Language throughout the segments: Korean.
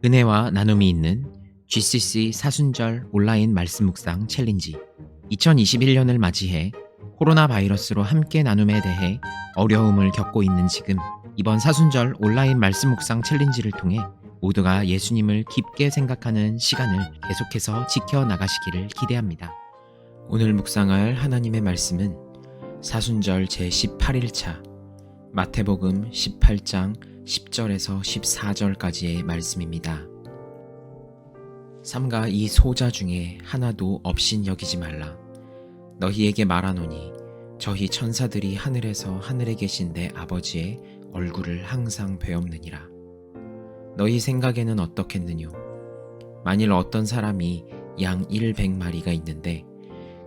은혜와 나눔이 있는 GCC 사순절 온라인 말씀 묵상 챌린지. 2021년을 맞이해 코로나 바이러스로 함께 나눔에 대해 어려움을 겪고 있는 지금, 이번 사순절 온라인 말씀 묵상 챌린지를 통해 모두가 예수님을 깊게 생각하는 시간을 계속해서 지켜나가시기를 기대합니다. 오늘 묵상할 하나님의 말씀은 사순절 제18일차 마태복음 18장 10절에서 14절까지의 말씀입니다. 삼가 이 소자 중에 하나도 없인 여기지 말라. 너희에게 말하노니 저희 천사들이 하늘에서 하늘에 계신 내 아버지의 얼굴을 항상 배옵느니라. 너희 생각에는 어떻겠느뇨? 만일 어떤 사람이 양 100마리가 있는데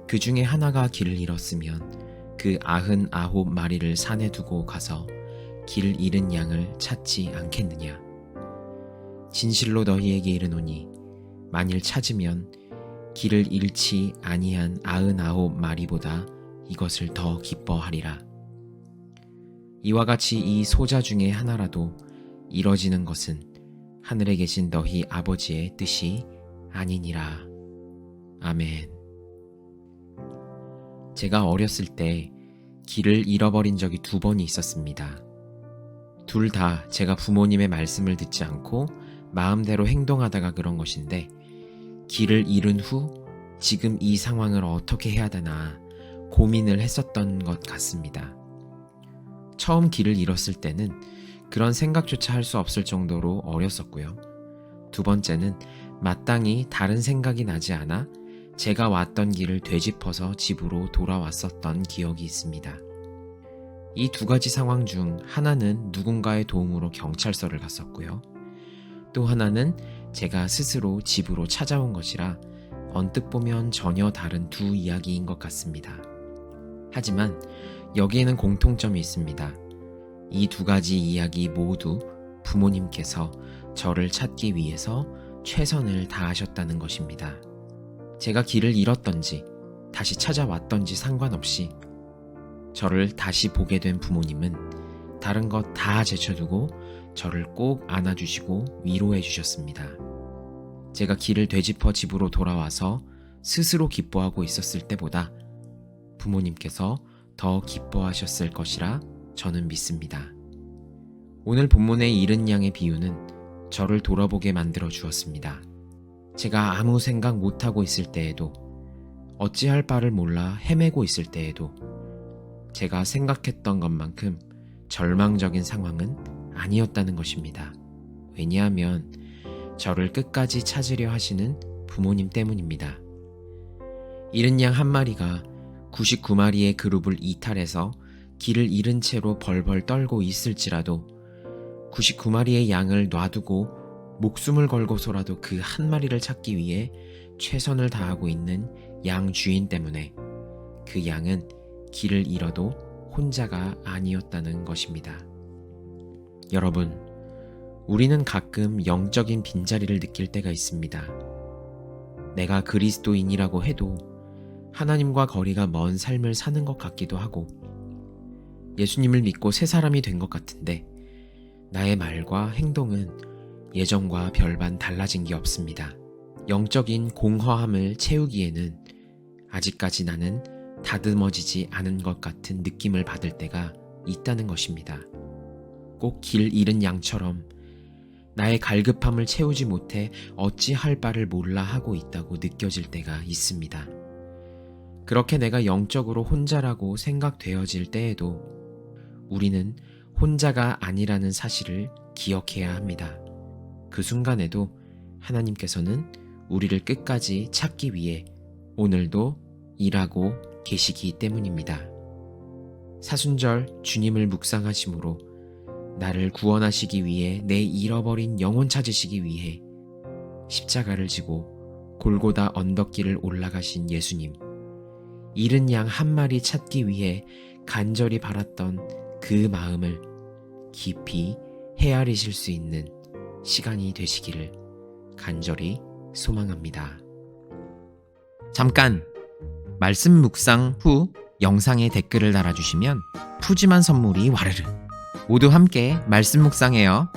그 중에 하나가 길을 잃었으면 그 99마리를 산에 두고 가서 길 잃은 양을 찾지 않겠느냐? 진실로 너희에게 이르노니 만일 찾으면 길을 잃지 아니한 99마리보다 이것을 더 기뻐하리라. 이와 같이 이 소자 중에 하나라도 이뤄지는 것은 하늘에 계신 너희 아버지의 뜻이 아니니라. 아멘. 제가 어렸을 때 길을 잃어버린 적이 2번이 있었습니다. 둘 다 제가 부모님의 말씀을 듣지 않고 마음대로 행동하다가 그런 것인데, 길을 잃은 후 지금 이 상황을 어떻게 해야 되나 고민을 했었던 것 같습니다. 처음 길을 잃었을 때는 그런 생각조차 할 수 없을 정도로 어렸었고요. 두 번째는 마땅히 다른 생각이 나지 않아 제가 왔던 길을 되짚어서 집으로 돌아왔었던 기억이 있습니다. 이 2가지 상황 중 하나는 누군가의 도움으로 경찰서를 갔었고요. 또 하나는 제가 스스로 집으로 찾아온 것이라 언뜻 보면 전혀 다른 2 이야기인 것 같습니다. 하지만 여기에는 공통점이 있습니다. 이 2가지 이야기 모두 부모님께서 저를 찾기 위해서 최선을 다하셨다는 것입니다. 제가 길을 잃었던지 다시 찾아왔던지 상관없이 저를 다시 보게 된 부모님은 다른 것 다 제쳐두고 저를 꼭 안아주시고 위로해 주셨습니다. 제가 길을 되짚어 집으로 돌아와서 스스로 기뻐하고 있었을 때보다 부모님께서 더 기뻐하셨을 것이라 저는 믿습니다. 오늘 본문의 잃은 양의 비유는 저를 돌아보게 만들어 주었습니다. 제가 아무 생각 못하고 있을 때에도, 어찌할 바를 몰라 헤매고 있을 때에도 제가 생각했던 것만큼 절망적인 상황은 아니었다는 것입니다. 왜냐하면 저를 끝까지 찾으려 하시는 부모님 때문입니다. 잃은 양 한 마리가 99마리의 그룹을 이탈해서 길을 잃은 채로 벌벌 떨고 있을지라도 99마리의 양을 놔두고 목숨을 걸고서라도 그 한 마리를 찾기 위해 최선을 다하고 있는 양 주인 때문에 그 양은 길을 잃어도 혼자가 아니었다는 것입니다. 여러분, 우리는 가끔 영적인 빈자리를 느낄 때가 있습니다. 내가 그리스도인이라고 해도 하나님과 거리가 먼 삶을 사는 것 같기도 하고, 예수님을 믿고 새 사람이 된 것 같은데 나의 말과 행동은 예전과 별반 달라진 게 없습니다. 영적인 공허함을 채우기에는 아직까지 나는 다듬어지지 않은 것 같은 느낌을 받을 때가 있다는 것입니다. 꼭 길 잃은 양처럼 나의 갈급함을 채우지 못해 어찌할 바를 몰라 하고 있다고 느껴질 때가 있습니다. 그렇게 내가 영적으로 혼자라고 생각되어질 때에도 우리는 혼자가 아니라는 사실을 기억해야 합니다. 그 순간에도 하나님께서는 우리를 끝까지 찾기 위해 오늘도 일하고 계시기 때문입니다. 사순절 주님을 묵상하심으로 나를 구원하시기 위해 내 잃어버린 영혼 찾으시기 위해 십자가를 지고 골고다 언덕길을 올라가신 예수님, 잃은 양 한 마리 찾기 위해 간절히 바랐던 그 마음을 깊이 헤아리실 수 있는 시간이 되시기를 간절히 소망합니다. 잠깐! 말씀 묵상 후 영상에 댓글을 달아주시면 푸짐한 선물이 와르르. 모두 함께 말씀 묵상해요.